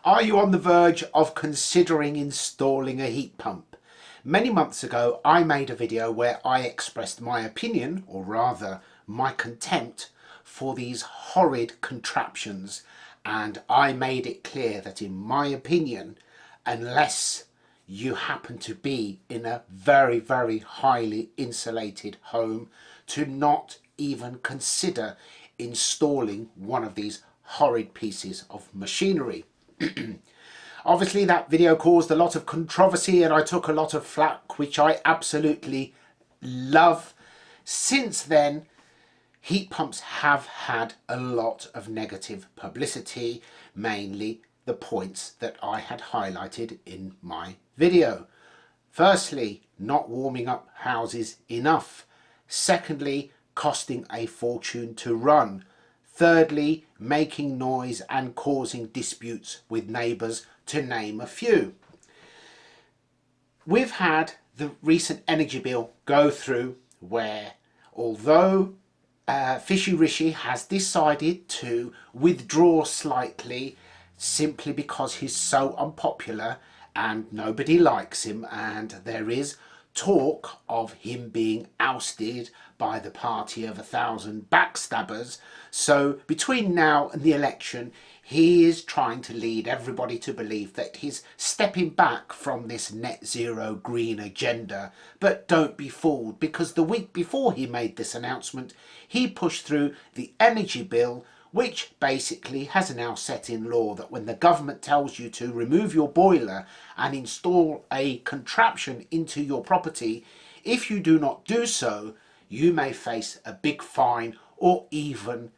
Are you on the verge of considering installing a heat pump? Many months ago, I made a video where I expressed my opinion, or rather my contempt, for these horrid contraptions, and I made it clear that in my opinion, unless you happen to be in a very, very highly insulated home, to not even consider installing one of these horrid pieces of machinery. Obviously that video caused a lot of controversy and I took a lot of flack, which I absolutely love. Since then, heat pumps have had a lot of negative publicity, mainly the points that I had highlighted in my video. Firstly, not warming up houses enough. Secondly, costing a fortune to run. Thirdly, making noise and causing disputes with neighbours, to name a few. We've had the recent energy bill go through where, although Fishy Rishi has decided to withdraw slightly simply because he's so unpopular and nobody likes him, and there is talk of him being ousted by the party of 1,000 backstabbers. So between now and the election, he is trying to lead everybody to believe that he's stepping back from this net zero green agenda. But don't be fooled, because the week before he made this announcement, he pushed through the energy bill, which basically has now set in law that when the government tells you to remove your boiler and install a contraption into your property, if you do not do so, you may face a big fine or even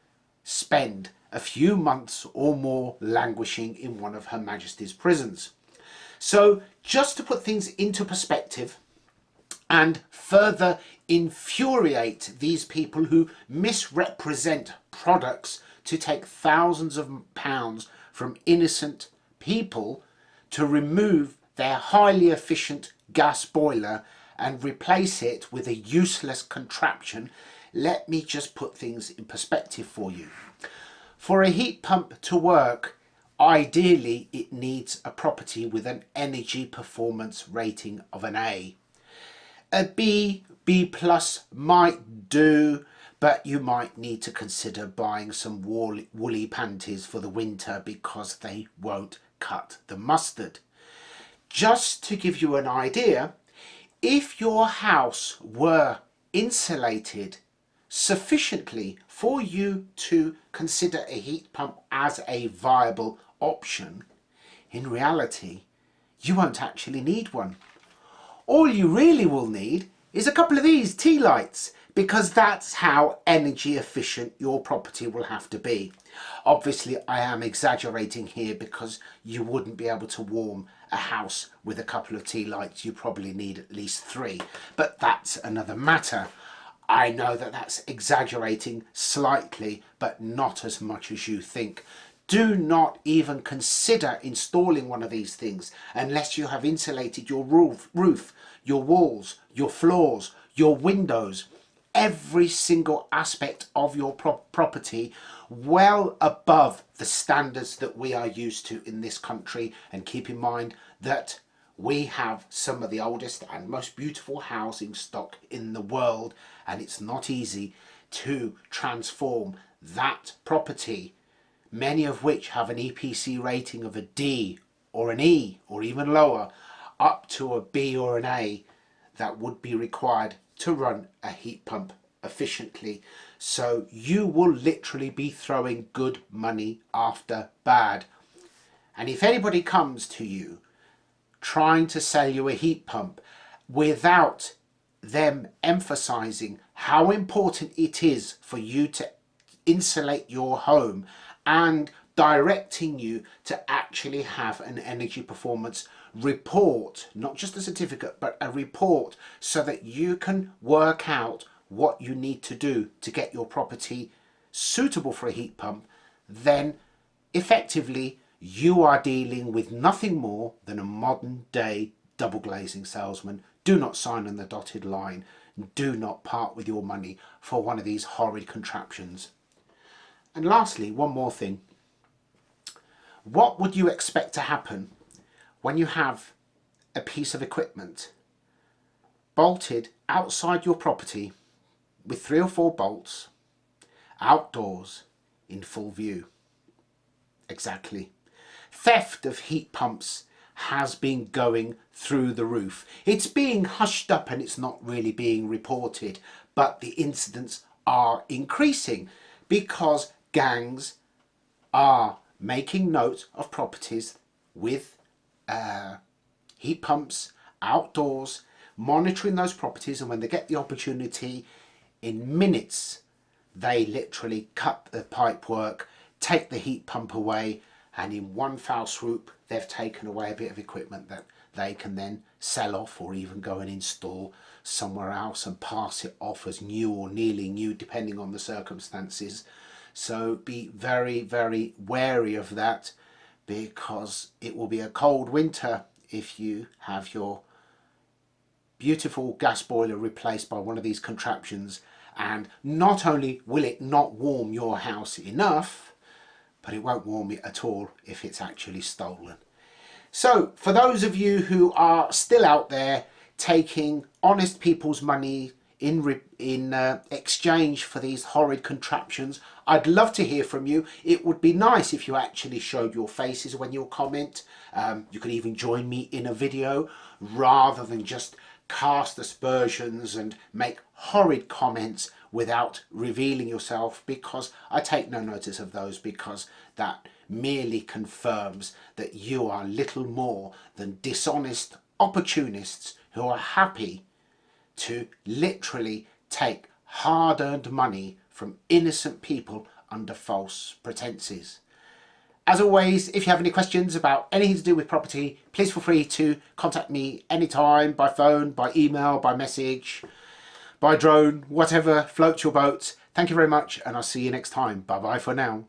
spend a few months or more languishing in one of Her Majesty's prisons. So just to put things into perspective and further infuriate these people who misrepresent products to take thousands of pounds from innocent people to remove their highly efficient gas boiler and replace it with a useless contraption, let me just put things in perspective for you. For a heat pump to work, ideally it needs a property with an energy performance rating of an A. A B, B plus might do, but you might need to consider buying some woolly panties for the winter because they won't cut the mustard. Just to give you an idea, if your house were insulated sufficiently for you to consider a heat pump as a viable option, in reality, you won't actually need one. All you really will need is a couple of these tea lights, because that's how energy efficient your property will have to be. Obviously, I am exaggerating here because you wouldn't be able to warm a house with a couple of tea lights. You probably need at least 3, but that's another matter. I know that that's exaggerating slightly, but not as much as you think. Do not even consider installing one of these things unless you have insulated your roof, your walls, your floors, your windows, every single aspect of your property well above the standards that we are used to in this country. And keep in mind that we have some of the oldest and most beautiful housing stock in the world, and it's not easy to transform that property, many of which have an EPC rating of a D or an E or even lower, up to a B or an A, that would be required to run a heat pump efficiently. So you will literally be throwing good money after bad. And if anybody comes to you trying to sell you a heat pump without them emphasizing how important it is for you to insulate your home and directing you to actually have an energy performance report, not just a certificate, but a report, so that you can work out what you need to do to get your property suitable for a heat pump, then effectively you are dealing with nothing more than a modern day double glazing salesman. Do not sign on the dotted line. Do not part with your money for one of these horrid contraptions. And lastly, one more thing. What would you expect to happen when you have a piece of equipment bolted outside your property with 3 or 4 bolts outdoors in full view? Exactly. Theft of heat pumps has been going through the roof. It's being hushed up and it's not really being reported, but the incidents are increasing because gangs are making note of properties with heat pumps outdoors, monitoring those properties, and when they get the opportunity, in minutes they literally cut the pipe work, take the heat pump away, and in one foul swoop they've taken away a bit of equipment that they can then sell off or even go and install somewhere else and pass it off as new or nearly new depending on the circumstances. So be very, very wary of that, because it will be a cold winter if you have your beautiful gas boiler replaced by one of these contraptions. And not only will it not warm your house enough, but it won't warm it at all if it's actually stolen. So for those of you who are still out there taking honest people's money in exchange for these horrid contraptions, I'd love to hear from you. It would be nice if you actually showed your faces when you comment. You could even join me in a video rather than just cast aspersions and make horrid comments without revealing yourself, because I take no notice of those, because that merely confirms that you are little more than dishonest opportunists who are happy to literally take hard-earned money from innocent people under false pretenses. As always, if you have any questions about anything to do with property, please feel free to contact me anytime, by phone, by email, by message, by drone, whatever floats your boat. Thank you very much, and I'll see you next time. Bye bye for now.